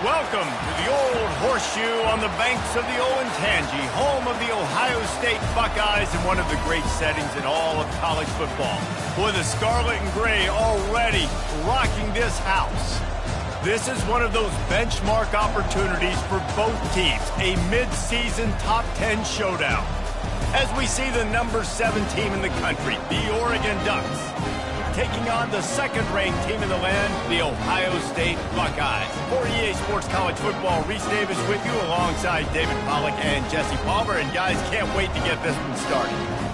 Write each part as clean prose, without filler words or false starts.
Welcome to the Old Horseshoe on the banks of the Olentangy, home of the Ohio State Buckeyes and one of the great settings in all of college football. Boy, the Scarlet and Gray already rocking this house. This is one of those benchmark opportunities for both teams, a mid-season top 10 showdown. As we see the number 7 team in the country, the Oregon Ducks, taking on the second-ranked team in the land, the Ohio State Buckeyes. For EA Sports College Football, Reese Davis with you alongside David Pollack and Jesse Palmer. And guys, can't wait to get this one started.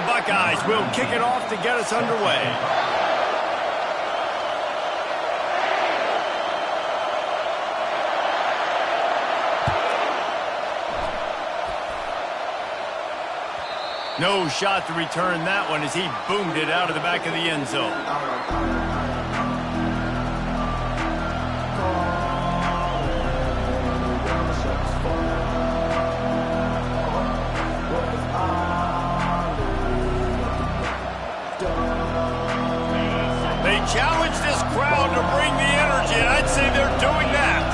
Buckeyes will kick it off to get us underway. No shot to return that one as he boomed it out of the back of the end zone. They challenge this crowd to bring the energy, and I'd say they're doing that.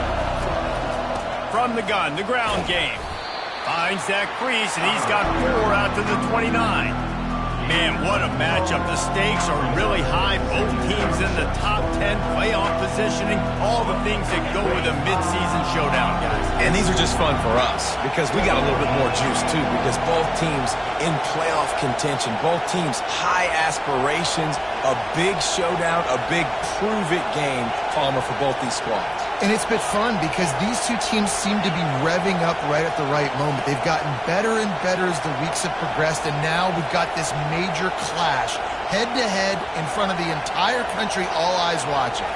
From the gun, the ground game. Finds that crease, and he's got 4 out to the 29. Man, what a matchup. The stakes are really high. Both teams in the top 10 playoff positioning. All the things that go with a midseason showdown, guys. And these are just fun for us because we got a little bit more juice, too, because both teams in playoff contention, both teams high aspirations, a big showdown, a big prove-it game, Palmer, for both these squads. And it's been fun because these two teams seem to be revving up right at the right moment. They've gotten better and better as the weeks have progressed, and now we've got this major clash, head-to-head in front of the entire country, all eyes watching.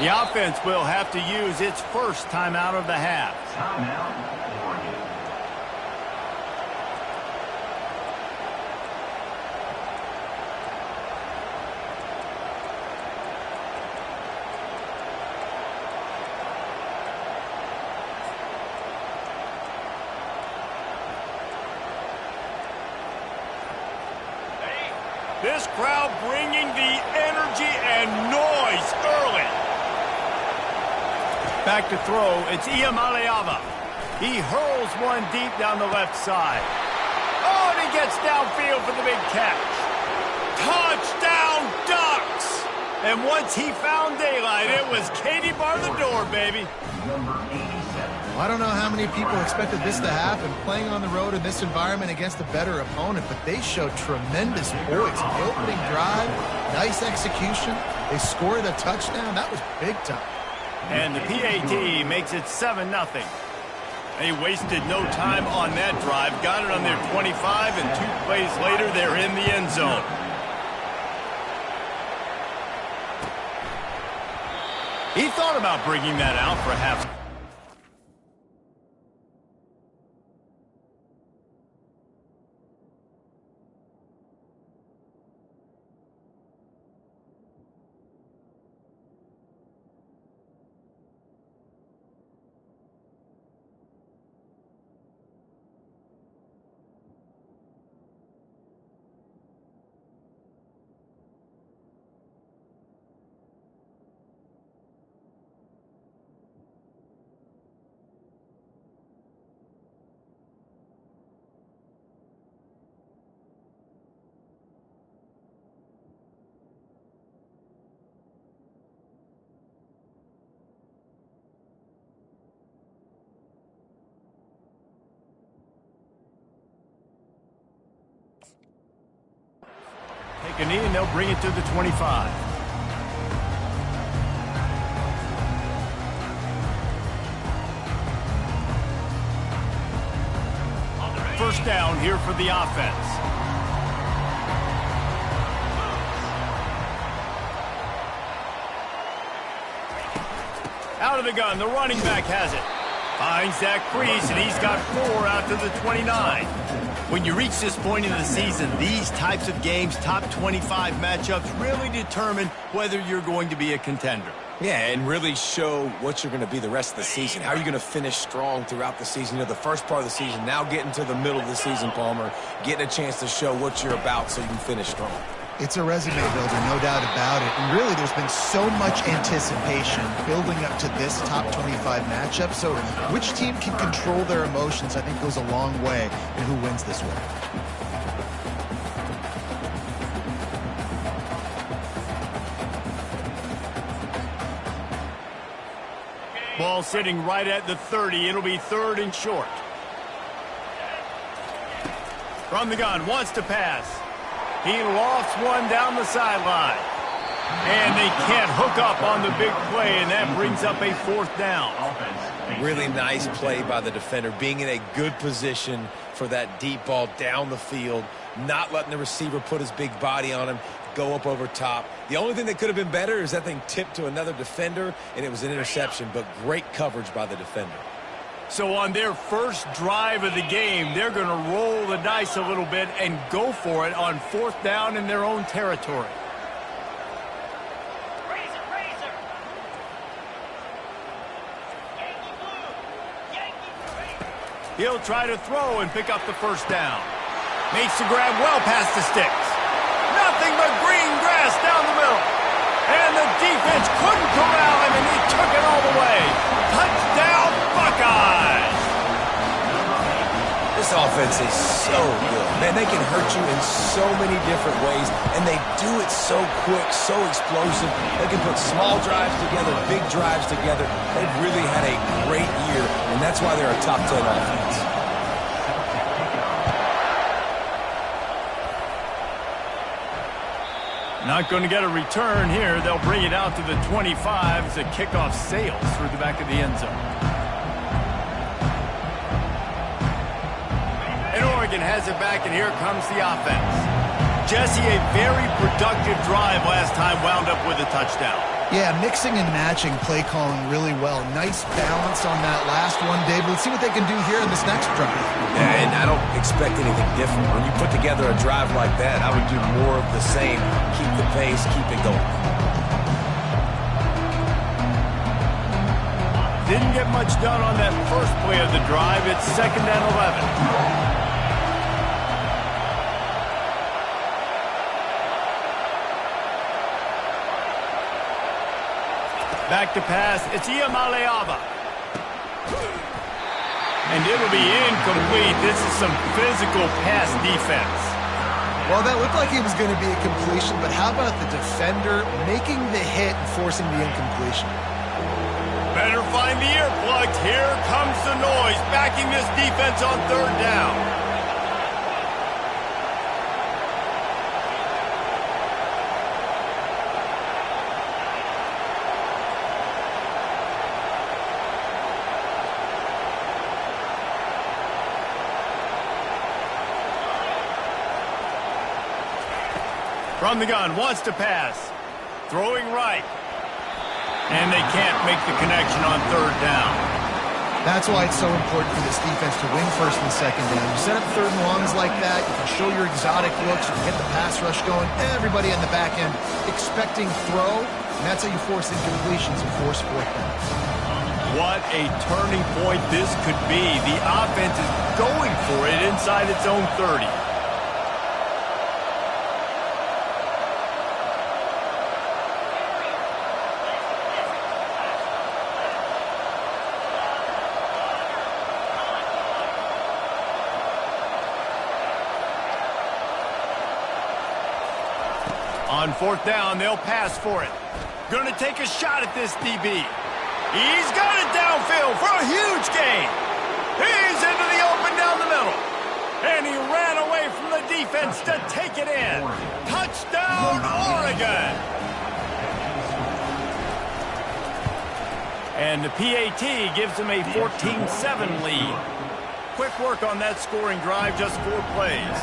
The offense will have to use its first timeout of the half. Timeout. This crowd bringing the energy and noise early. Back to throw, it's Iamaleava. He hurls one deep down the left side. Oh, and he gets downfield for the big catch. Touchdown, Ducks! And once he found daylight, it was Katie bar the door, baby. Number 87. I don't know how many people expected this to happen, playing on the road in this environment against a better opponent, but they showed tremendous poise. The opening drive, nice execution. They scored a touchdown. That was big time. And the PAT makes it 7-0. They wasted no time on that drive. Got it on their 25, and 2 plays later, they're in the end zone. He thought about bringing that out for half. Take a knee, and they'll bring it to the 25. First down here for the offense. Out of the gun, the running back has it. Finds that crease, and he's got 4 out to the 29. When you reach this point in the season, these types of games, top 25 matchups, really determine whether you're going to be a contender. Yeah, and really show what you're going to be the rest of the season. How are you going to finish strong throughout the season? You know, the first part of the season, now getting to the middle of the season, Palmer, getting a chance to show what you're about so you can finish strong. It's a resume builder, no doubt about it. And really, there's been so much anticipation building up to this top 25 matchup. So which team can control their emotions, I think, goes a long way in who wins this one. Ball sitting right at the 30. It'll be 3rd and short. From the gun, wants to pass. He lofts one down the sideline. And they can't hook up on the big play, and that brings up a 4th down. Offense. Really nice play by the defender, being in a good position for that deep ball down the field, not letting the receiver put his big body on him, go up over top. The only thing that could have been better is that thing tipped to another defender, and it was an interception, but great coverage by the defender. So on their first drive of the game, they're going to roll the dice a little bit and go for it on 4th down in their own territory. He'll try to throw and pick up the first down. Makes the grab well past the sticks. Nothing but green grass down the middle. And the defense couldn't corral him, and he took it all the way. Touchdown, Buckeyes! This offense is so good. Man, they can hurt you in so many different ways, and they do it so quick, so explosive. They can put small drives together, big drives together. They've really had a great year, and that's why they're a top 10 offense. Not going to get a return here. They'll bring it out to the 25 as the kickoff sails through the back of the end zone. And Oregon has it back, and here comes the offense. Jesse, a very productive drive last time, wound up with a touchdown. Yeah, mixing and matching play calling really well. Nice balance on that last one, David. Let's see what they can do here in this next drive. Yeah, and I don't expect anything different. When you put together a drive like that, I would do more of the same. Keep the pace, keep it going. Didn't get much done on that first play of the drive. It's 2nd and 11. Back to pass. It's Iamaleava. And it'll be incomplete. This is some physical pass defense. Well, that looked like it was going to be a completion, but how about the defender making the hit and forcing the incompletion? Better find the earplugs. Here comes the noise, backing this defense on 3rd down. From the gun, wants to pass. Throwing right. And they can't make the connection on 3rd down. That's why it's so important for this defense to win 1st and 2nd down. You set up 3rd and longs like that, you can show your exotic looks, you can get the pass rush going, everybody on the back end expecting throw, and that's how you force incompletions and force 4th down. What a turning point this could be. The offense is going for it inside its own 30. On 4th down, they'll pass for it. Going to take a shot at this DB. He's got it downfield for a huge gain. He's into the open down the middle. And he ran away from the defense to take it in. Touchdown, Oregon. And the PAT gives them a 14-7 lead. Quick work on that scoring drive, just 4 plays.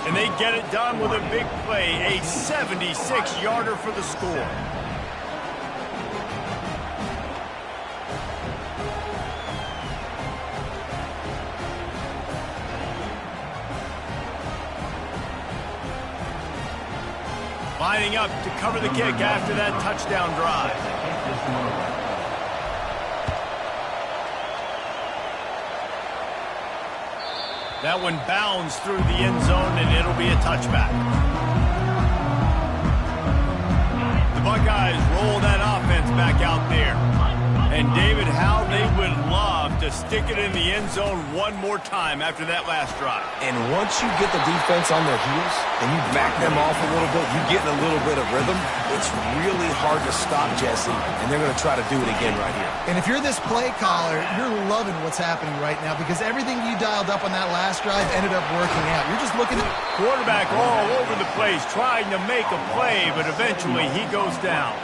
And they get it done with a big play, a 76-yarder for the score. Lining up to cover the kick after that touchdown drive. That one bounds through the end zone, and it'll be a touchback. The Buckeyes roll that offense back out there. And, David, how they would love to stick it in the end zone one more time after that last drive. And once you get the defense on their heels and you back them off a little bit, you get in a little bit of rhythm, it's really hard to stop Jesse, and they're going to try to do it again right here. And if you're this play caller, you're loving what's happening right now because everything you dialed up on that last drive ended up working out. You're just looking at quarterback all over the place trying to make a play, but eventually he goes down.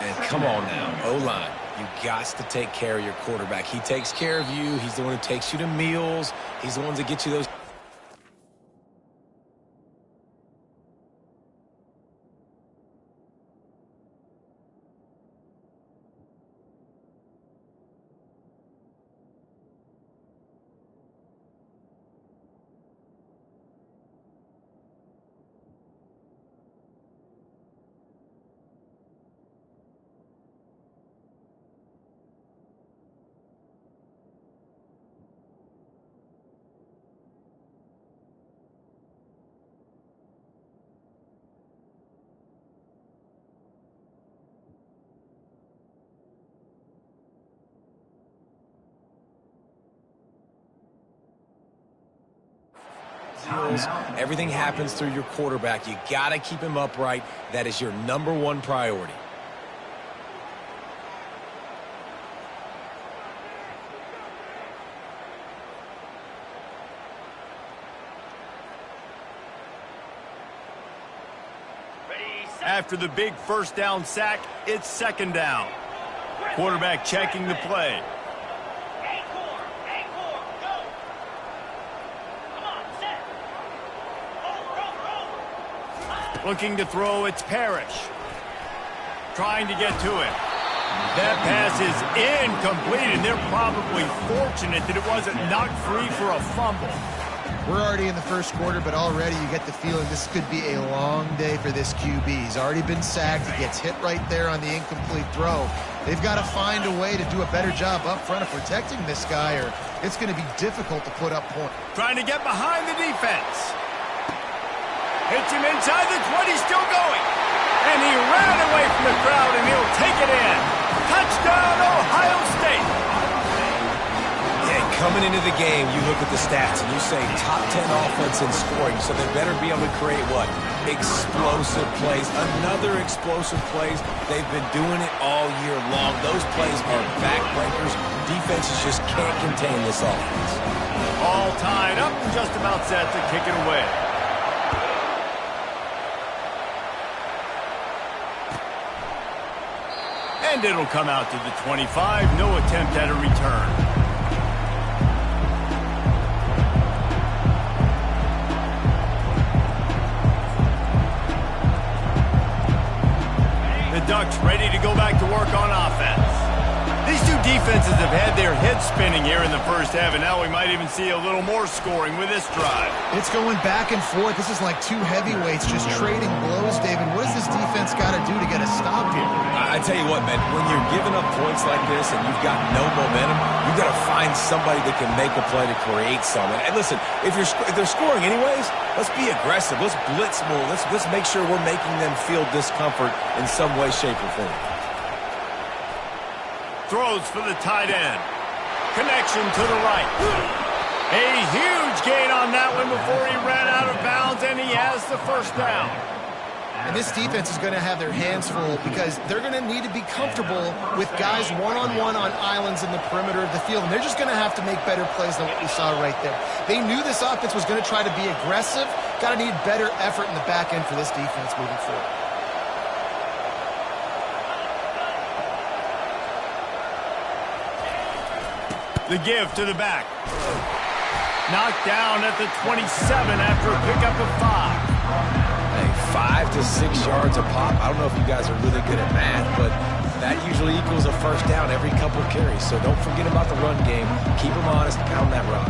And come on now, O-line. You got to take care of your quarterback. He takes care of you. He's the one who takes you to meals. He's the one that gets you those. Everything happens through your quarterback. You got to keep him upright. That is your #1 priority. After the big first down sack, it's second down. Quarterback checking the play. Looking to throw, it's Parrish. Trying to get to it. That pass is incomplete, and they're probably fortunate that it wasn't knocked free for a fumble. We're already in the first quarter, but already you get the feeling this could be a long day for this QB. He's already been sacked. He gets hit right there on the incomplete throw. They've got to find a way to do a better job up front of protecting this guy, or it's going to be difficult to put up points. Trying to get behind the defense. Hits him inside the 20, still going. And he ran away from the crowd, and he'll take it in. Touchdown, Ohio State. Yeah, coming into the game, you look at the stats, and you say top 10 offense in scoring, so they better be able to create what? Explosive plays. Another explosive plays. They've been doing it all year long. Those plays are backbreakers. Defenses just can't contain this offense. All tied up and just about set to kick it away. And it'll come out to the 25. No attempt at a return. The Ducks ready to go back to work on offense. These two defenses have had their heads spinning here in the first half, and now we might even see a little more scoring with this drive. It's going back and forth. This is like two heavyweights just trading blows, David. What does this defense got to do to get a stop here? I tell you what, man, when you're giving up points like this and you've got no momentum, you've got to find somebody that can make a play to create something. And listen, if they're scoring anyways, let's be aggressive. Let's blitz more. Let's make sure we're making them feel discomfort in some way, shape, or form. Throws for the tight end. Connection to the right. A huge gain on that one before he ran out of bounds, and he has the first down. And this defense is going to have their hands full because they're going to need to be comfortable with guys one-on-one on islands in the perimeter of the field. And they're just going to have to make better plays than what we saw right there. They knew this offense was going to try to be aggressive. Got to need better effort in the back end for this defense moving forward. The give to the back. Knocked down at the 27 after a pickup of 5. Hey, 5 to 6 yards a pop. I don't know if you guys are really good at math, but that usually equals a first down every couple carries. So don't forget about the run game. Keep them honest, pound that rock.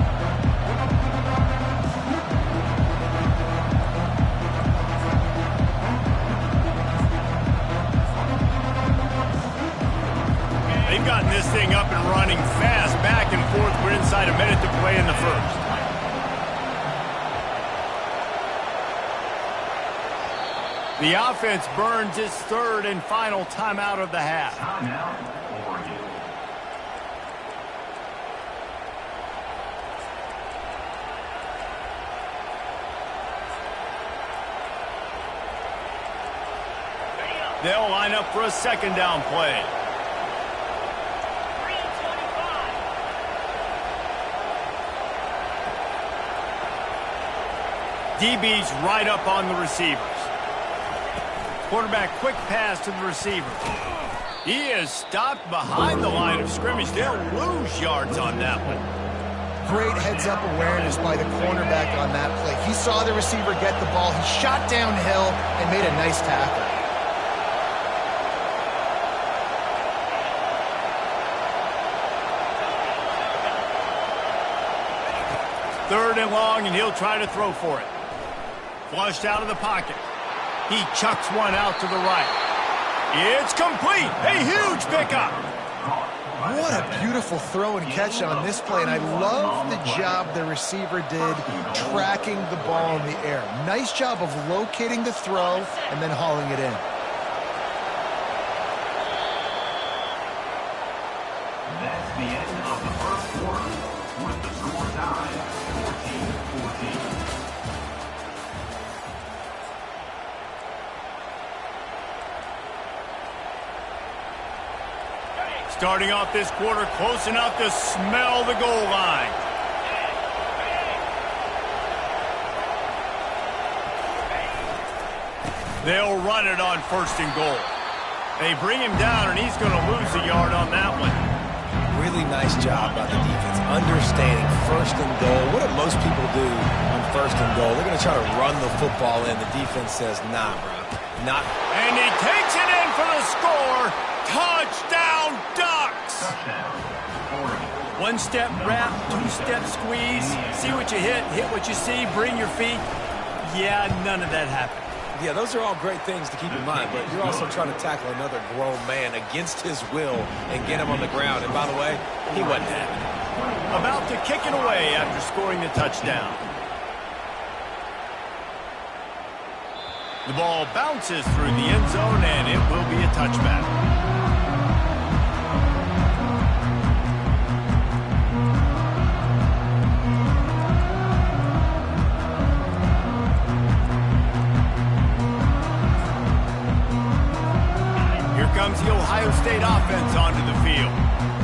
They've gotten this thing up and running fast, back and forth. We're inside a minute to play in the first. The offense burns its third and final timeout of the half. Timeout, Oregon. They'll line up for a second down play. DB's right up on the receivers. Quarterback quick pass to the receiver. He is stopped behind the line of scrimmage. They'll lose yards on that one. Great heads-up awareness by the cornerback on that play. He saw the receiver get the ball. He shot downhill and made a nice tackle. Third and long, and he'll try to throw for it. Flushed out of the pocket. He chucks one out to the right. It's complete. A huge pickup. What a beautiful throw and catch on this play, and I love the job the receiver did tracking the ball in the air. Nice job of locating the throw and then hauling it in. That's the end of the first quarter with the score tied 14-14. Starting off this quarter close enough to smell the goal line. They'll run it on first and goal. They bring him down, and he's going to lose a yard on that one. Really nice job by the defense, understanding first and goal. What do most people do on first and goal? They're going to try to run the football in. The defense says, nah, bro, not. And he takes it in for the score. Touchdown, Ducks! One-step wrap, two-step squeeze. See what you hit what you see, bring your feet. Yeah, none of that happened. Yeah, those are all great things to keep in mind, but you're also trying to tackle another grown man against his will and get him on the ground. And by the way, he wasn't having it. About to kick it away after scoring the touchdown. The ball bounces through the end zone, and it will be a touchback. Comes the Ohio State offense onto the field.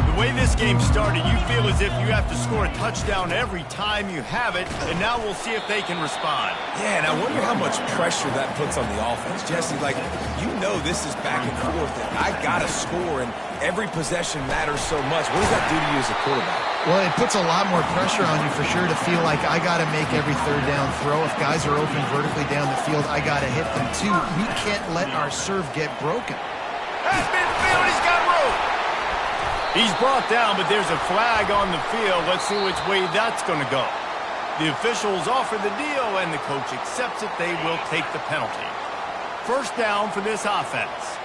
The way this game started, you feel as if you have to score a touchdown every time you have it, and now we'll see if they can respond. Yeah, and I wonder how much pressure that puts on the offense. Jesse, like, you know this is back and forth, and I got to score, and every possession matters so much. What does that do to you as a quarterback? Well, it puts a lot more pressure on you for sure to feel like I got to make every third down throw. If guys are open vertically down the field, I got to hit them too. We can't let our serve get broken. At midfield, he's got room. He's brought down, but there's a flag on the field. Let's see which way that's going to go. The officials offer the deal, and the coach accepts it. They will take the penalty. First down for this offense.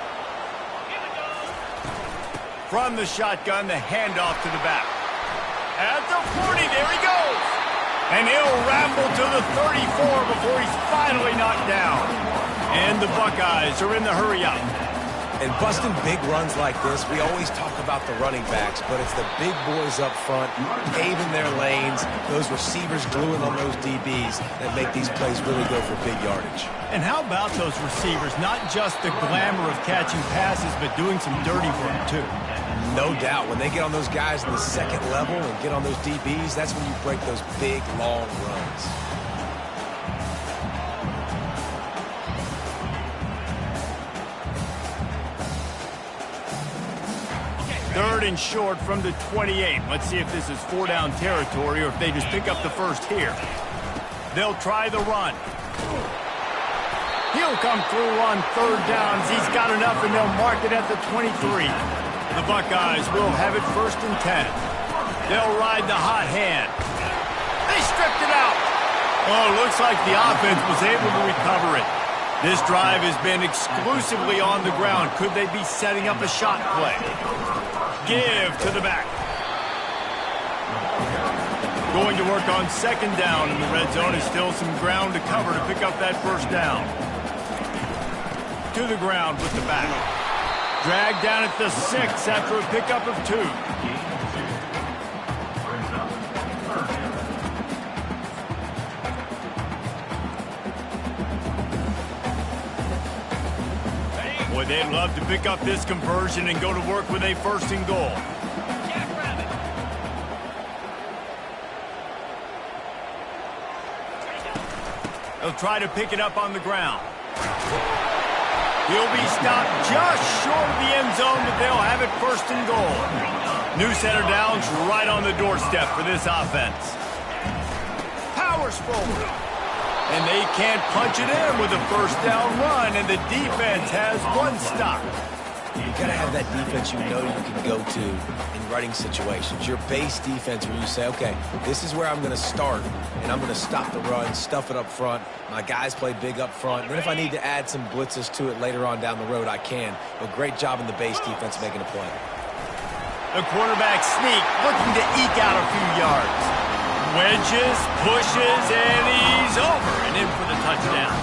From the shotgun, the handoff to the back. At the 40, there he goes. And he'll ramble to the 34 before he's finally knocked down. And the Buckeyes are in the hurry-up. And busting big runs like this, we always talk about the running backs, but it's the big boys up front, paving their lanes, those receivers gluing on those DBs that make these plays really go for big yardage. And how about those receivers? Not just the glamour of catching passes, but doing some dirty work, too. No doubt. When they get on those guys in the second level and get on those DBs, that's when you break those big, long runs. Third and short from the 28. Let's see if this is four-down territory or if they just pick up the first here. They'll try the run. He'll come through on third downs. He's got enough, and they'll mark it at the 23. The Buckeyes will have it first and 10. They'll ride the hot hand. They stripped it out. Oh, looks like the offense was able to recover it. This drive has been exclusively on the ground. Could they be setting up a shot play? Give to the back. Going to work on second down in the red zone. Is still some ground to cover to pick up that first down. To the ground with the back. Dragged down at the 6 after a pickup of 2. Boy, they'd love to pick up this conversion and go to work with a first and goal. They'll try to pick it up on the ground. He'll be stopped just short of the end zone, but they'll have it first and goal. New center down's right on the doorstep for this offense. Powers forward. And they can't punch it in with a first down run, and the defense has one stop. You got to have that defense you know you can go to in running situations. Your base defense where you say, okay, this is where I'm going to start, and I'm going to stop the run, stuff it up front. My guys play big up front. And then if I need to add some blitzes to it later on down the road, I can. But great job in the base defense making a play. The quarterback sneak, looking to eke out a few yards. Wedges, pushes, and he's over and in for the touchdown.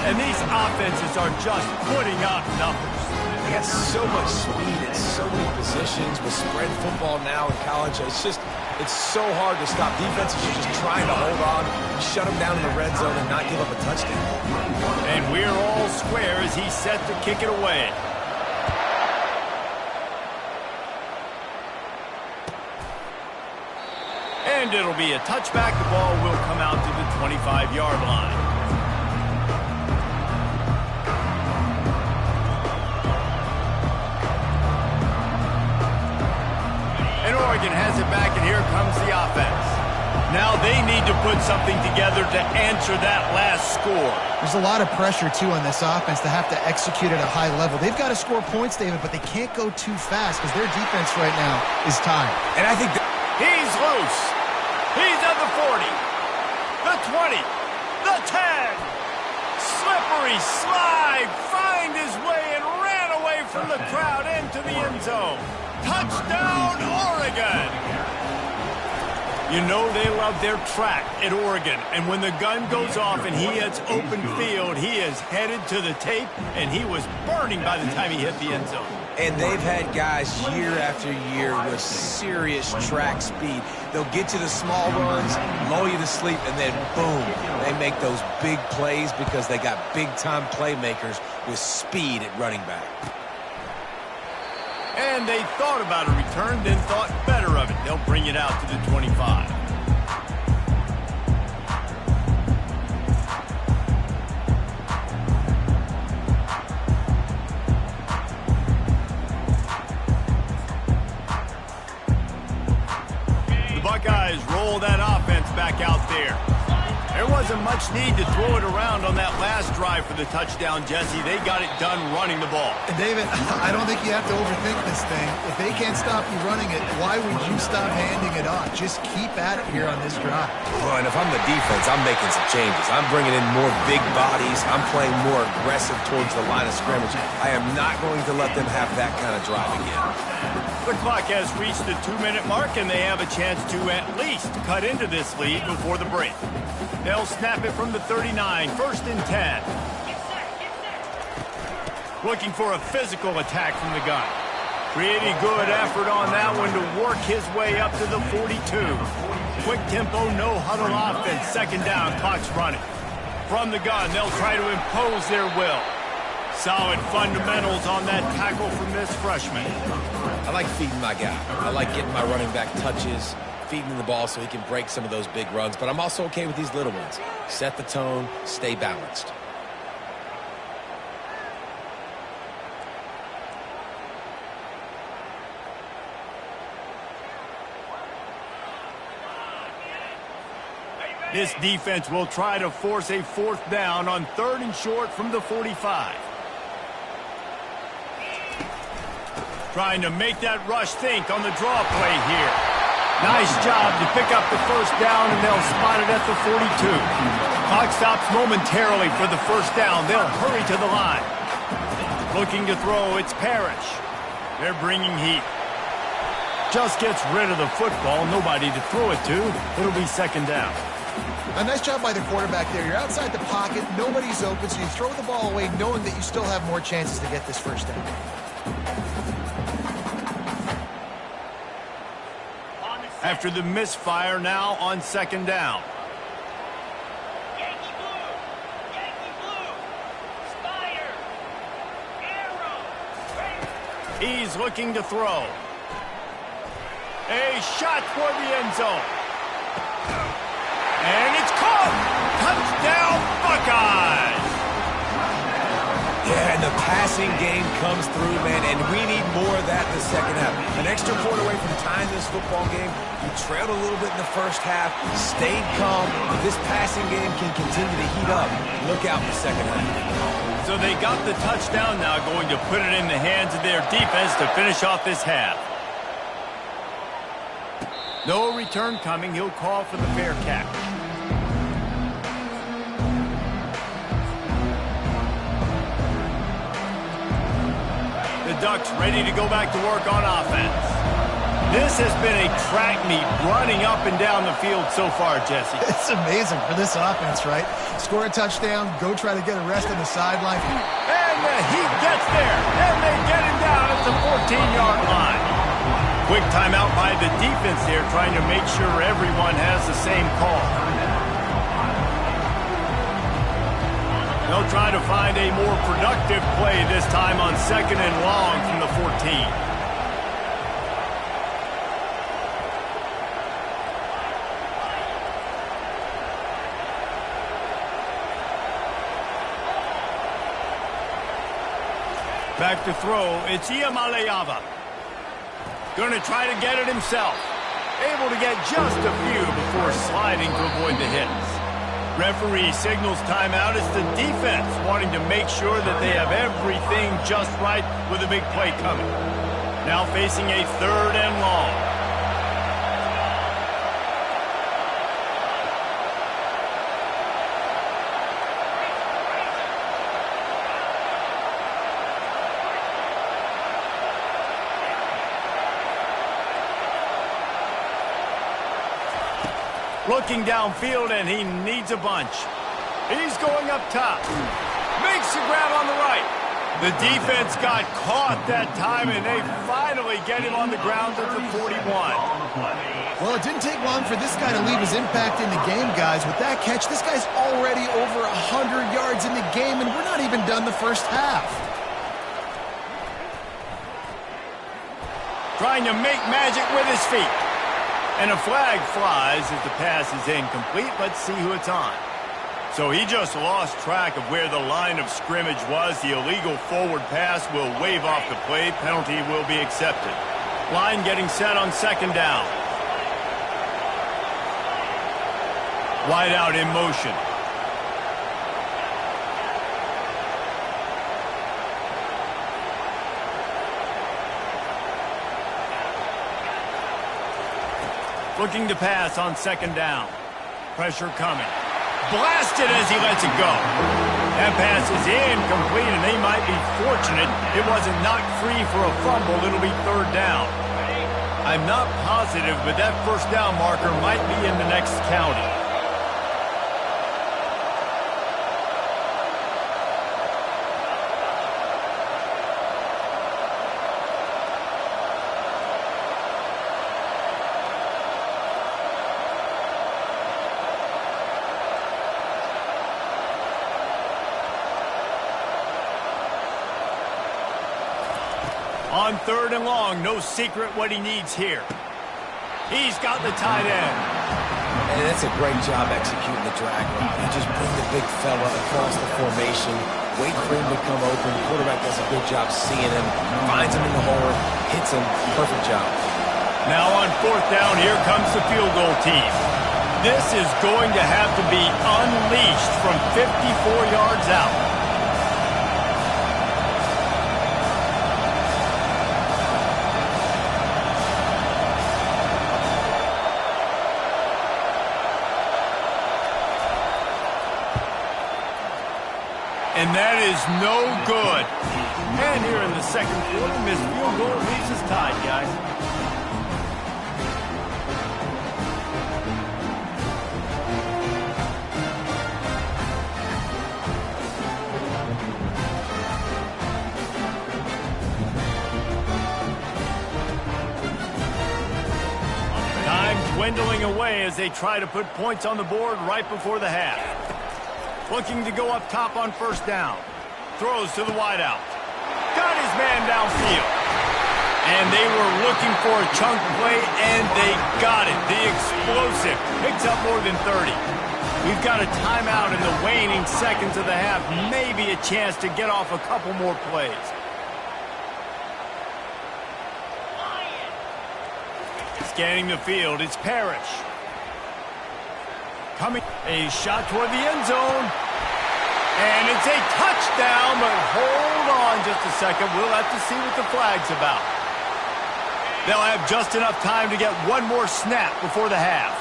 And these offenses are just putting up numbers. He has so much speed in so many positions with spread football now in college. It's so hard to stop. Defenses are just trying to hold on, shut him down in the red zone, and not give up a touchdown. And we're all square as he's set to kick it away. And it'll be a touchback. The ball will come out to the 25-yard line. And Oregon has it back, and here comes the offense. Now they need to put something together to answer that last score. There's a lot of pressure, too, on this offense to have to execute at a high level. They've got to score points, David, but they can't go too fast because their defense right now is tired. And I think he's loose. He's at the 40, the 20, the 10. Slippery slide, find his way and ran away from the crowd into the end zone. Touchdown, Oregon! You know they love their track at Oregon, and when the gun goes off and he hits open field, he is headed to the tape, and he was burning by the time he hit the end zone. And they've had guys year after year with serious track speed. They'll get to the small runs, lull you to sleep, and then boom, they make those big plays because they got big-time playmakers with speed at running back. And they thought about a return, then thought better of it. They'll bring it out to the 25. The Buckeyes roll that offense back out there. There wasn't much need to throw it around on that last drive for the touchdown, Jesse. They got it done running the ball. And David, I don't think you have to overthink this thing. If they can't stop you running it, why would you stop handing it off? Just keep at it here on this drive. Well, and if I'm the defense, I'm making some changes. I'm bringing in more big bodies. I'm playing more aggressive towards the line of scrimmage. I am not going to let them have that kind of drive again. The clock has reached the 2-minute mark, and they have a chance to at least cut into this lead before the break. They'll snap it from the 39, 1st and 10. Looking for a physical attack from the gun. Pretty good effort on that one to work his way up to the 42. Quick tempo, no huddle offense. 2nd down, clock's running. From the gun, they'll try to impose their will. Solid fundamentals on that tackle from this freshman. I like feeding my guy. I like getting my running back touches, feeding him the ball so he can break some of those big runs. But I'm also okay with these little ones. Set the tone, stay balanced. This defense will try to force a 4th down on 3rd and short from the 45. Trying to make that rush think on the draw play here. Nice job to pick up the 1st down, and they'll spot it at the 42. Clock stops momentarily for the 1st down. They'll hurry to the line. Looking to throw, it's Parrish. They're bringing heat. Just gets rid of the football. Nobody to throw it to. It'll be 2nd down. A nice job by the quarterback there. You're outside the pocket. Nobody's open, so you throw the ball away knowing that you still have more chances to get this 1st down. After the misfire, now on 2nd down. Yankee blue, spire, arrow, He's looking to throw. A shot for the end zone. And it's caught. Touchdown, Buckeyes. Yeah, And the passing game comes through, man, and we need more of that in the second half. An extra point away from tying this football game. You trailed a little bit in the first half, stayed calm. If this passing game can continue to heat up, look out in the second half. So they got the touchdown now, going to put it in the hands of their defense to finish off this half. No return coming. He'll call for the fair catch. The Ducks ready to go back to work on offense. This has been a track meet running up and down the field so far, Jesse. It's amazing for this offense, right? Score a touchdown, go try to get a rest on the sideline. And he gets there, and they get him down at the 14-yard line. Quick timeout by the defense there, trying to make sure everyone has the same call. They'll try to find a more productive play this time on 2nd and long from the 14. Back to throw, it's Iamaleava. Going to try to get it himself. Able to get just a few before sliding to avoid the hits. Referee signals timeout. It's the defense wanting to make sure that they have everything just right with a big play coming. Now facing a 3rd and long. Looking downfield, and he needs a bunch. He's going up top. Makes the grab on the right. The defense got caught that time, and they finally get him on the ground at the 41. Well, it didn't take long for this guy to leave his impact in the game, guys. With that catch, this guy's already over 100 yards in the game, and we're not even done the first half. Trying to make magic with his feet. And a flag flies as the pass is incomplete. Let's see who it's on. So he just lost track of where the line of scrimmage was. The illegal forward pass will wave off the play. Penalty will be accepted. Line getting set on 2nd down. Wide out in motion. Looking to pass on 2nd down. Pressure coming. Blasted as he lets it go. That pass is incomplete, and they might be fortunate it wasn't knocked free for a fumble. It'll be 3rd down. I'm not positive, but that 1st down marker might be in the next county. On 3rd and long, no secret what he needs here. He's got the tight end. And that's a great job executing the drag route. You just bring the big fella across the formation, wait for him to come open. The quarterback does a good job seeing him, finds him in the hole, hits him. Perfect job. Now on 4th down, here comes the field goal team. This is going to have to be unleashed from 54 yards out. And that is no good. And here in the 2nd quarter, missed field goal leaves us tied, guys. Time dwindling away as they try to put points on the board right before the half. Looking to go up top on 1st down. Throws to the wideout. Got his man downfield. And they were looking for a chunk play, and they got it. The explosive picks up more than 30. We've got a timeout in the waning seconds of the half. Maybe a chance to get off a couple more plays. Scanning the field, it's Parrish. Coming, a shot toward the end zone. And it's a touchdown, but hold on just a second. We'll have to see what the flag's about. They'll have just enough time to get one more snap before the half.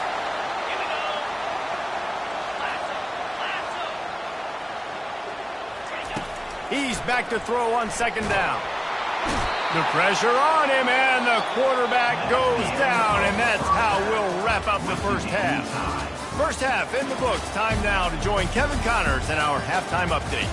He's back to throw on second down. The pressure on him, and the quarterback goes down, and that's how we'll wrap up the first half. First half in the books. Time now to join Kevin Connors in our halftime update.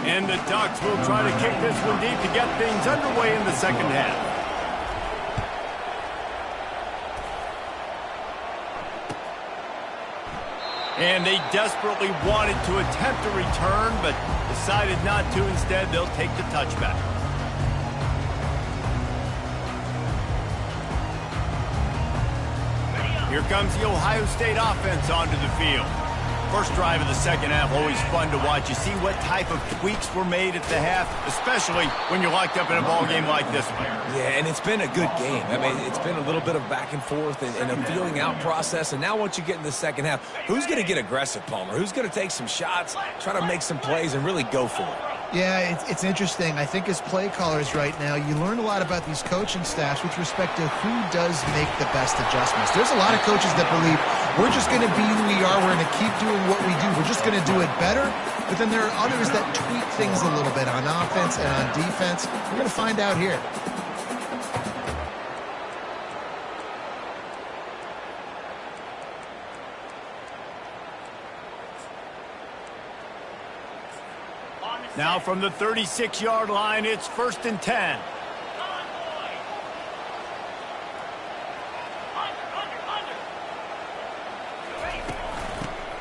And the Ducks will try to kick this one deep to get things underway in the second half. And they desperately wanted to attempt a return, but decided not to. Instead, they'll take the touchback. Here comes the Ohio State offense onto the field. First drive of the second half, always fun to watch. You see what type of tweaks were made at the half, especially when you're locked up in a ball game like this one. Yeah, and it's been a good game. I mean, it's been a little bit of back and forth and a feeling out process. And now once you get in the second half, who's going to get aggressive, Palmer? Who's going to take some shots, try to make some plays, and really go for it? Yeah, it's interesting. I think as play callers right now, you learn a lot about these coaching staffs with respect to who does make the best adjustments. There's a lot of coaches that believe we're just going to be who we are. We're going to keep doing what we do. We're just going to do it better. But then there are others that tweak things a little bit on offense and on defense. We're going to find out here. Now from the 36-yard line, it's 1st and 10.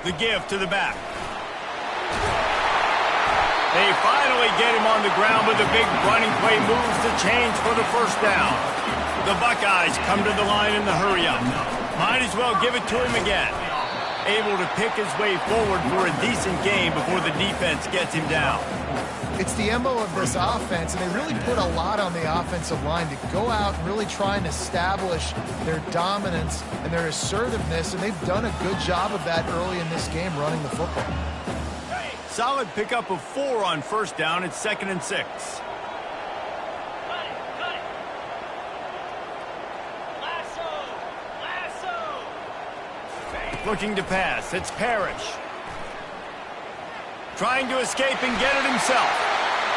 The give to the back. They finally get him on the ground, but the big running play moves the chains for the first down. The Buckeyes come to the line in the hurry-up. Might as well give it to him again. Able to pick his way forward for a decent game before the defense gets him down. It's the MO of this offense, and they really put a lot on the offensive line to go out and really try and establish their dominance and their assertiveness, and they've done a good job of that early in this game running the football. Solid pickup of 4 on first down. It's 2nd and 6. Looking to pass. It's Parrish. Trying to escape and get it himself.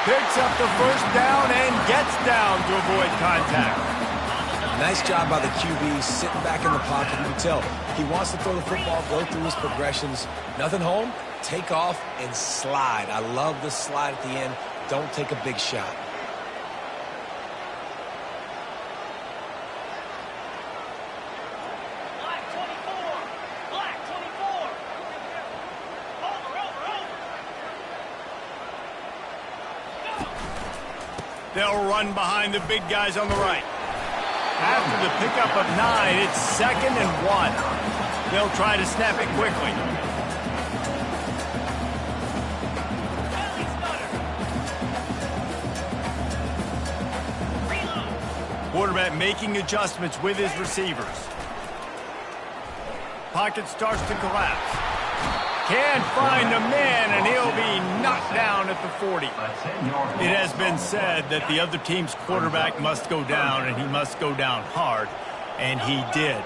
Picks up the first down and gets down to avoid contact. Nice job by the QB, sitting back in the pocket. You can tell he wants to throw the football, go through his progressions. Nothing home, take off and slide. I love the slide at the end. Don't take a big shot. They'll run behind the big guys on the right. After the pickup of 9, it's 2nd and 1. They'll try to snap it quickly. Quarterback making adjustments with his receivers. Pocket starts to collapse. Can't find a man, and he'll be knocked down at the 40. It has been said that the other team's quarterback must go down, and he must go down hard, and he did.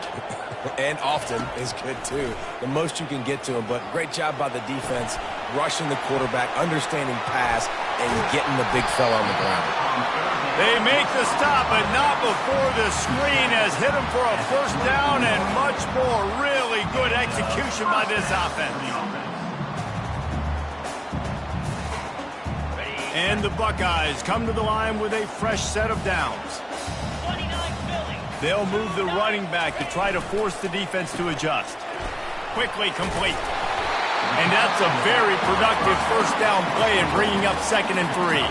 And often is good, too. The most you can get to him, but great job by the defense, rushing the quarterback, understanding pass, and getting the big fella on the ground. They make the stop, but not before the screen has hit him for a first down and much more. Really good execution by this offense. And the Buckeyes come to the line with a fresh set of downs. 29 Philly. They'll move the running back to try to force the defense to adjust. Quickly complete. And that's a very productive first down play in bringing up 2nd and 3.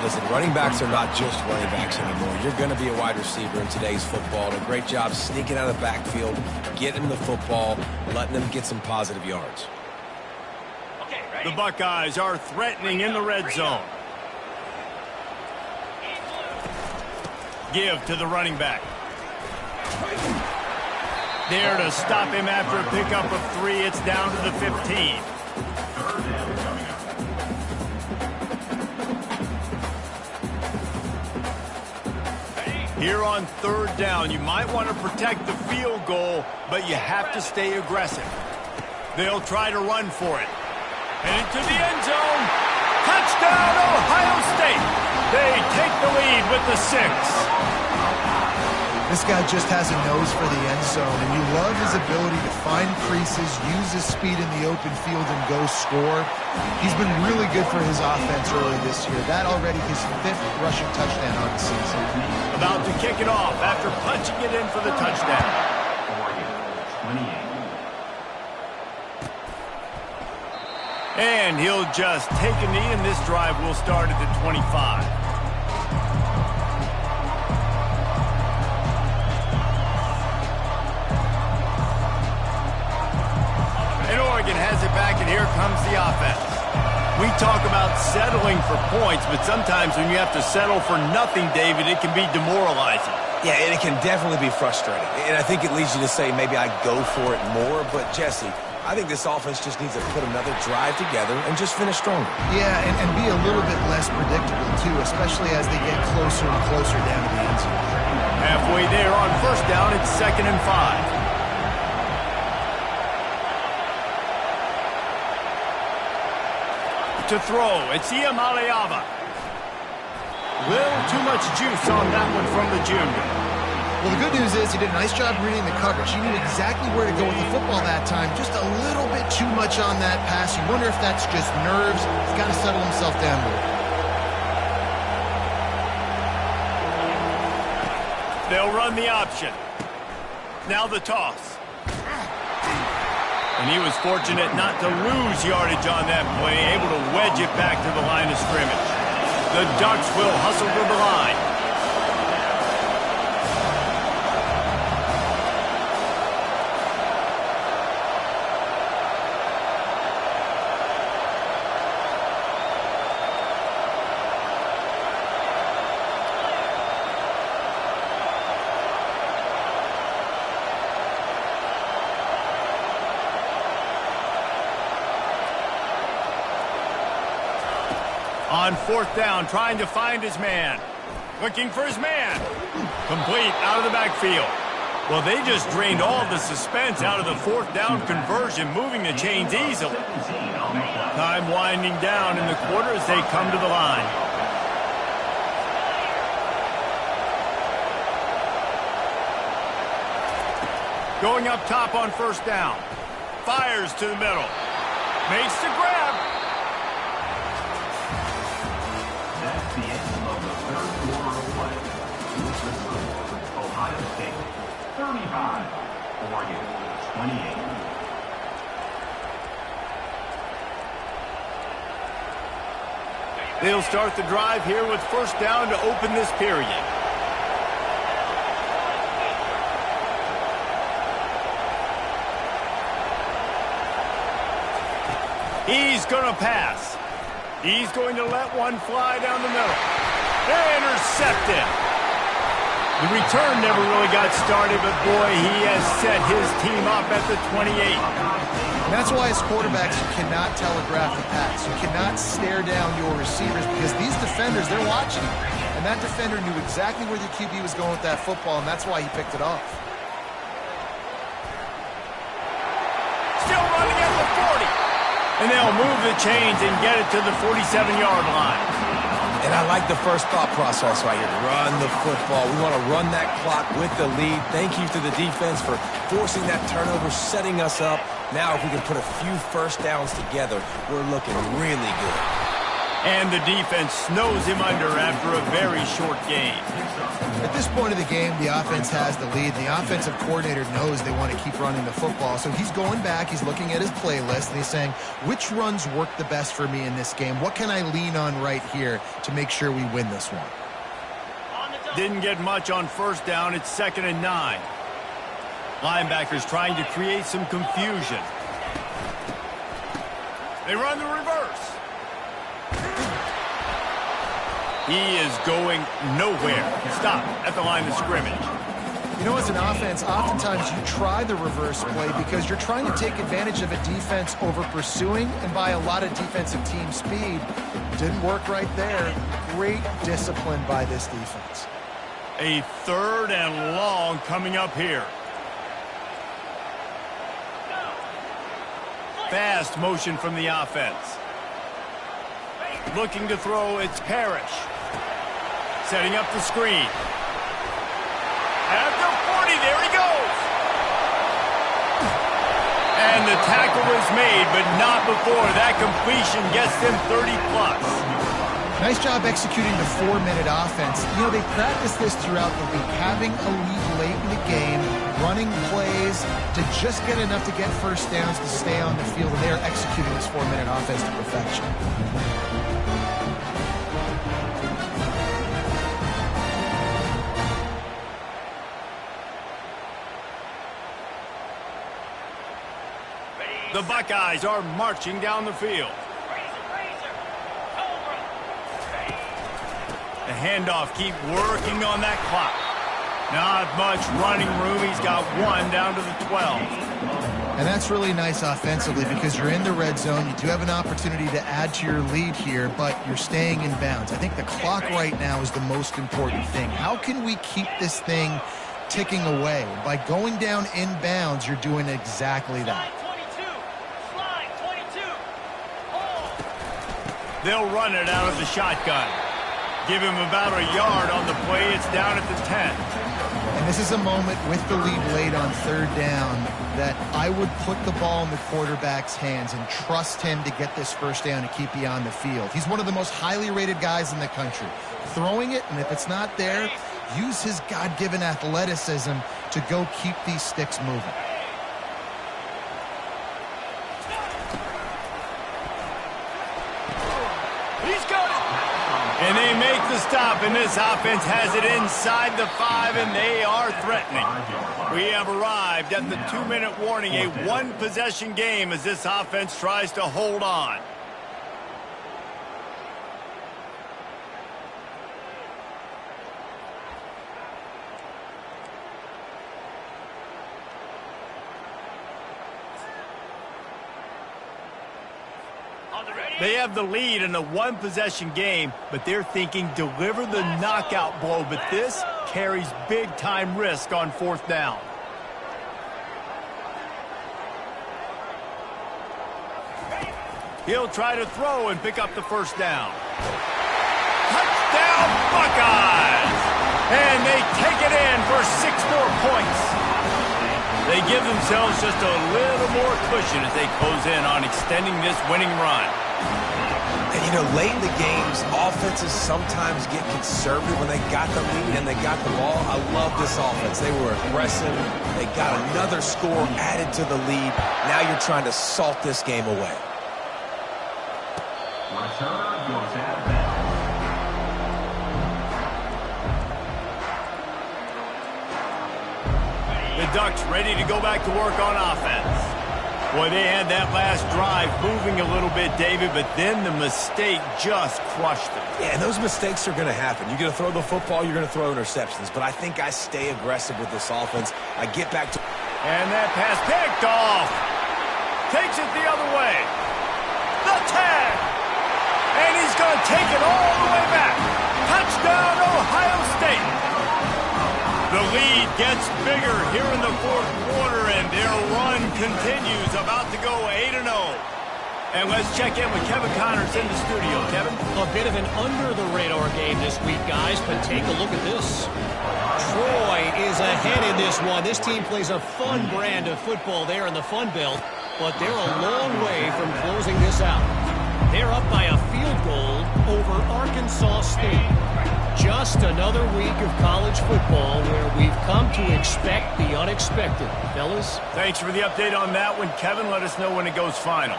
Listen, running backs are not just running backs anymore. You're going to be a wide receiver in today's football. And a great job sneaking out of the backfield, getting the football, letting them get some positive yards. Okay, ready? The Buckeyes are threatening in the red zone. Give to the running back. There to stop him after a pickup of 3. It's down to the 15. Third down coming up. Here on 3rd down, you might want to protect the field goal, but you have to stay aggressive. They'll try to run for it. And into the end zone. Touchdown, Ohio State. They take the lead with the 6. This guy just has a nose for the end zone, and you love his ability to find creases, use his speed in the open field, and go score. He's been really good for his offense early this year. That already his 5th rushing touchdown on the season. About to kick it off after punching it in for the touchdown. Oregon, 28. And he'll just take a knee, and this drive will start at the 25. And Oregon has it back, and here comes the offense. We talk about settling for points, but sometimes when you have to settle for nothing, David, it can be demoralizing. Yeah, and it can definitely be frustrating. And I think it leads you to say maybe I go for it more. But, Jesse, I think this offense just needs to put another drive together and just finish stronger. Yeah, and be a little bit less predictable, too, especially as they get closer and closer down to the end zone. Halfway there on 1st down, it's 2nd and 5. To throw, it's Iamaleava. Little too much juice on that one from the junior. Well, the good news is he did a nice job reading the coverage. He knew exactly where to go with the football that time. Just a little bit too much on that pass. You wonder if that's just nerves. He's got to settle himself down more. They'll run the option. Now the toss. And he was fortunate not to lose yardage on that play, able to wedge it back to the line of scrimmage. The Ducks will hustle to the line. On 4th down, trying to find his man. Looking for his man. Complete out of the backfield. Well, they just drained all the suspense out of the 4th down conversion, moving the chains easily. Time winding down in the quarter as they come to the line. Going up top on 1st down. Fires to the middle. Makes the grab. That's the end of the 3rd quarter of play. With the score, Ohio State 35, Oregon 28. They'll start the drive here with 1st down to open this period. He's going to pass. He's going to let one fly down the middle. They're intercepted. The return never really got started, but boy, he has set his team up at the 28. And that's why as quarterbacks, you cannot telegraph the pass. You cannot stare down your receivers because these defenders, they're watching you. And that defender knew exactly where the QB was going with that football, and that's why he picked it off. Still running at the 40. And they'll move the chains and get it to the 47-yard line. And I like the first thought process right here. Run the football. We want to run that clock with the lead. Thank you to the defense for forcing that turnover, setting us up. Now if we can put a few 1st downs together, we're looking really good. And the defense snows him under after a very short game. At this point of the game, the offense has the lead. The offensive coordinator knows they want to keep running the football. So he's going back, he's looking at his playlist, and he's saying, which runs work the best for me in this game? What can I lean on right here to make sure we win this one? Didn't get much on first down. It's 2nd and 9. Linebackers trying to create some confusion. They run the reverse. He is going nowhere. Stop at the line of scrimmage. You know, as an offense, oftentimes you try the reverse play because you're trying to take advantage of a defense over pursuing and by a lot of defensive team speed. Didn't work right there. Great discipline by this defense. A 3rd and long coming up here. Fast motion from the offense. Looking to throw, it's Parrish. Setting up the screen. At the 40, there he goes. And the tackle was made, but not before that completion gets them 30+. Nice job executing the 4-minute offense. You know, they practiced this throughout the week, having a lead late in the game, running plays to just get enough to get first downs to stay on the field, and they are executing this 4-minute offense to perfection. The Buckeyes are marching down the field. The handoff, keep working on that clock. Not much running room. He's got 1 down to the 12. And that's really nice offensively because you're in the red zone. You do have an opportunity to add to your lead here, but you're staying in bounds. I think the clock right now is the most important thing. How can we keep this thing ticking away? By going down in bounds, you're doing exactly that. They'll run it out of the shotgun. Give him about a yard on the play. It's down at the 10. And this is a moment with the lead late on 3rd down that I would put the ball in the quarterback's hands and trust him to get this first down and keep you on the field. He's one of the most highly rated guys in the country. Throwing it, and if it's not there, use his God-given athleticism to go keep these sticks moving. And they make the stop, and this offense has it inside the 5, and they are threatening. We have arrived at the 2-minute warning, a 1-possession game as this offense tries to hold on. They have the lead in a 1-possession game, but they're thinking deliver the knockout blow, but this carries big-time risk on 4th down. He'll try to throw and pick up the first down. Touchdown, Buckeyes! And they take it in for 6 more points. They give themselves just a little more cushion as they close in on extending this winning run. And, you know, late in the games, offenses sometimes get conservative when they got the lead and they got the ball. I love this offense. They were aggressive. They got another score added to the lead. Now you're trying to salt this game away. Return goes out of bounds. The Ducks ready to go back to work on offense. Boy, they had that last drive moving a little bit, David, but then the mistake just crushed them. Yeah, and those mistakes are going to happen. You're going to throw the football, you're going to throw interceptions. But I think I stay aggressive with this offense. I get back to... And that pass picked off. Takes it the other way. The tag. And he's going to take it all the way back. Touchdown, Ohio State. The lead gets bigger here in the 4th quarter, and their run continues, about to go 8-0. And let's check in with Kevin Connors in the studio. Kevin? A bit of an under-the-radar game this week, guys, but take a look at this. Troy is ahead in this one. This team plays a fun brand of football there in the Fun Belt, but they're a long way from closing this out. They're up by a field goal over Arkansas State. Just another week of college football where we've come to expect the unexpected. Fellas? Thanks for the update on that one, Kevin. Let us know when it goes final.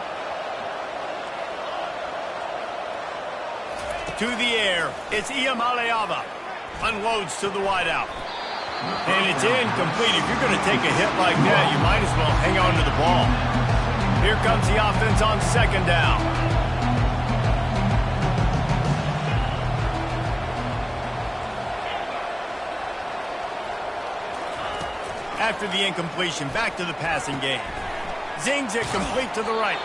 To the air, it's Iamaleava. Unloads to the wideout. And it's incomplete. If you're going to take a hit like that, you might as well hang on to the ball. Here comes the offense on second down. After the incompletion, back to the passing game. Zings it complete to the right.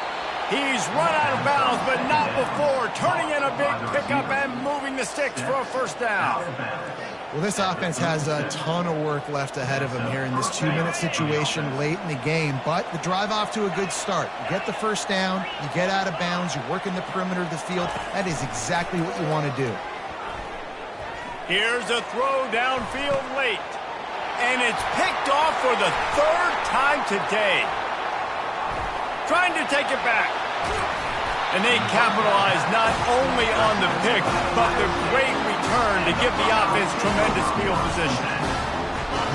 He's run out of bounds, but not before turning in a big pickup and moving the sticks for a first down. Well, this offense has a ton of work left ahead of them here in this 2-minute situation late in the game, but the drive off to a good start. You get the first down, you get out of bounds, you work in the perimeter of the field. That is exactly what you want to do. Here's a throw downfield late, and it's picked off for the third time today. Trying to take it back. And they capitalize not only on the pick, but the great return to give the offense tremendous field position.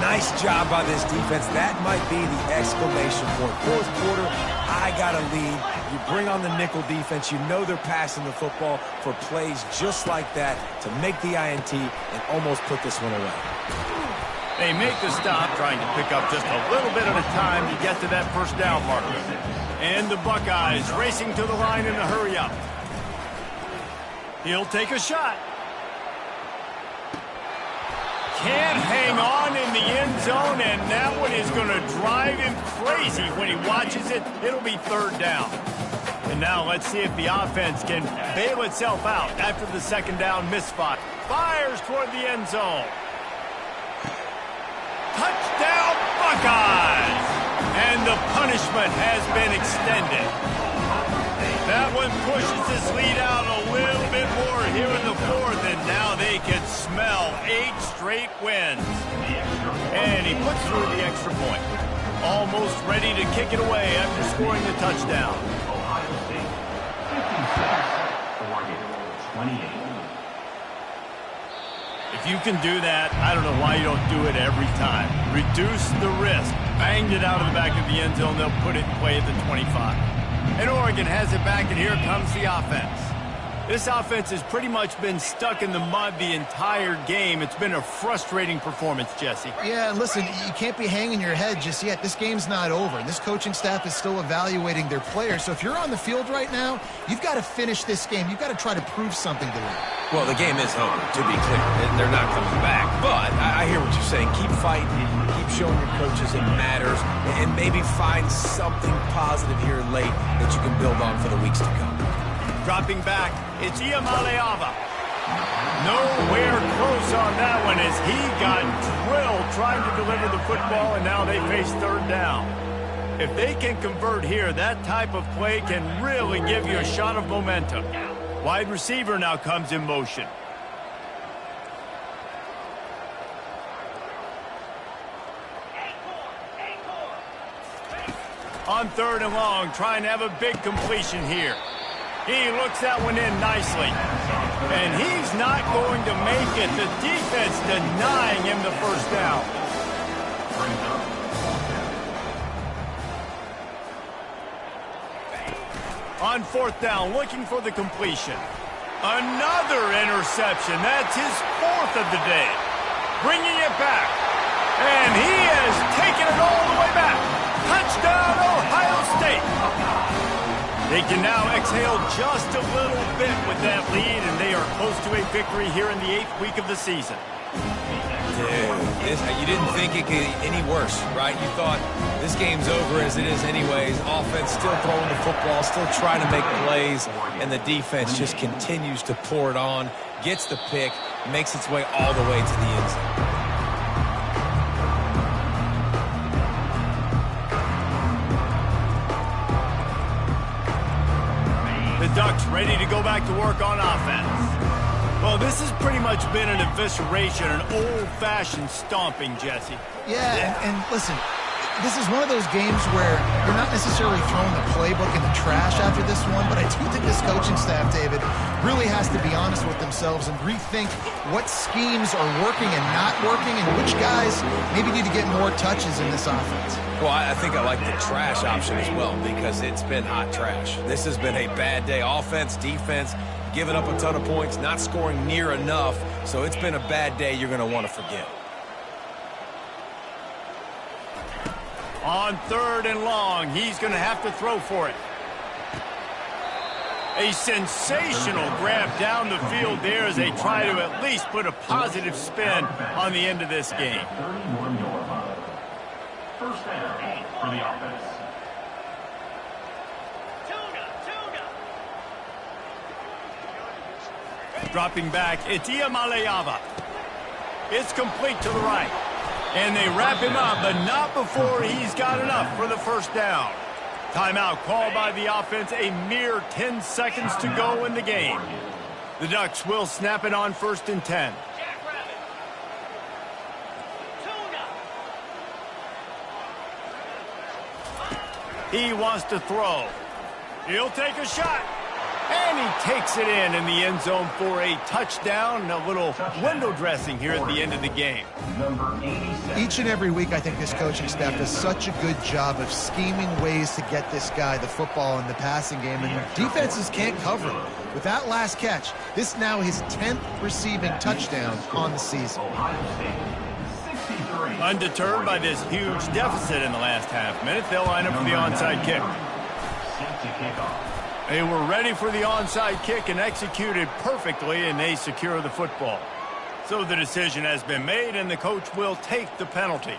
Nice job by this defense. That might be the exclamation point. Fourth quarter, I got a lead. You bring on the nickel defense. You know they're passing the football for plays just like that to make the INT and almost put this one away. They make the stop, trying to pick up just a little bit at a time to get to that first down marker. And the Buckeyes racing to the line in a hurry-up. He'll take a shot. Can't hang on in the end zone, and that one is going to drive him crazy when he watches it. It'll be third down. And now let's see if the offense can bail itself out after the second down misfire. Fires toward the end zone. Touchdown, Buckeyes! And the punishment has been extended. That one pushes this lead out a little bit more here in the fourth, and now they can smell 8 straight wins. And he puts through the extra point. Almost ready to kick it away after scoring the touchdown. Ohio State, 56, Oregon, 28. If you can do that, I don't know why you don't do it every time. Reduce the risk. Banged it out of the back of the end zone. They'll put it in play at the 25. And Oregon has it back, and here comes the offense. This offense has pretty much been stuck in the mud the entire game. It's been a frustrating performance, Jesse. Yeah, and listen, you can't be hanging your head just yet. This game's not over. This coaching staff is still evaluating their players. So if you're on the field right now, you've got to finish this game. You've got to try to prove something to them. Well, the game is over, to be clear. They're not coming back. But I hear what you're saying. Keep fighting. Keep showing your coaches it matters. And maybe find something positive here late that you can build on for the weeks to come. Dropping back, it's Iamaleava. Nowhere close on that one as he got drilled trying to deliver the football, and now they face third down. If they can convert here, that type of play can really give you a shot of momentum. Wide receiver now comes in motion. On third and long, trying to have a big completion here. He looks that one in nicely. And he's not going to make it. The defense denying him the first down. On fourth down, looking for the completion. Another interception. That's his fourth of the day. Bringing it back. And he has taken it all the way back. Touchdown, Ohio State. They can now exhale just a little bit with that lead, and they are close to a victory here in the 8th week of the season. Dude, you didn't think it could get any worse, right? You thought this game's over as it is anyways. Offense still throwing the football, still trying to make plays, and the defense just continues to pour it on, gets the pick, makes its way all the way to the end zone. The Ducks ready to go back to work on offense. Well, this has pretty much been an evisceration, an old-fashioned stomping, Jesse. Yeah, and listen, this is one of those games where you're not necessarily throwing the playbook in the trash after this one, but I do think this coaching staff, David, really has to be honest with themselves and rethink what schemes are working and not working and which guys maybe need to get more touches in this offense. Well, I think I like the trash option as well because it's been hot trash. This has been a bad day. Offense, defense, giving up a ton of points, not scoring near enough. So it's been a bad day you're going to want to forget. On 3rd and long, he's going to have to throw for it. A sensational grab down the field there as they try to at least put a positive spin on the end of this game. 31-yard line. First down, 8 for the offense. Dropping back, it's Iamaleava. It's complete to the right. And they wrap him up, but not before he's got enough for the first down. Timeout called by the offense, a mere 10 seconds to go in the game. The Ducks will snap it on 1st and 10. He wants to throw. He'll take a shot. And he takes it in the end zone for a touchdown. A little window dressing here at the end of the game. Number 87. Each and every week, I think this coaching staff does such a good job of scheming ways to get this guy the football in the passing game, and defenses can't cover him. With that last catch, this is now his 10th receiving touchdown on the season. Ohio State, 63. Undeterred by this huge deficit in the last half minute, they'll line up for the onside kick. Set to kickoff. They were ready for the onside kick and executed perfectly, and they secure the football. So the decision has been made, and the coach will take the penalty.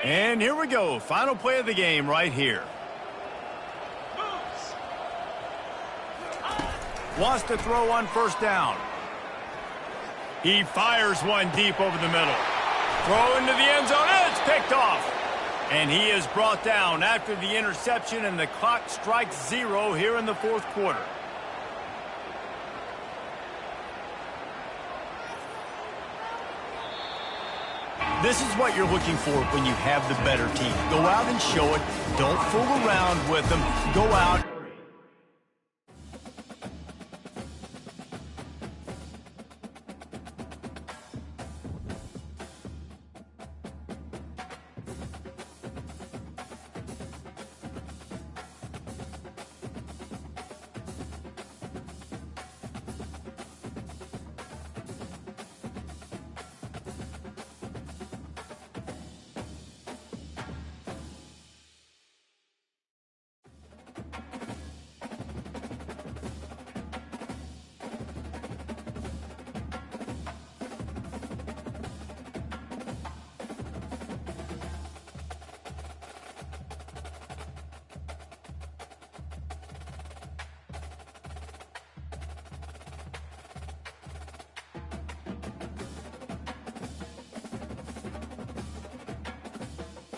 And here we go. Final play of the game right here. Wants to throw on 1st down. He fires one deep over the middle. Throw into the end zone, and it's picked off. And he is brought down after the interception, and the clock strikes 0 here in the 4th quarter. This is what you're looking for when you have the better team. Go out and show it. Don't fool around with them. Go out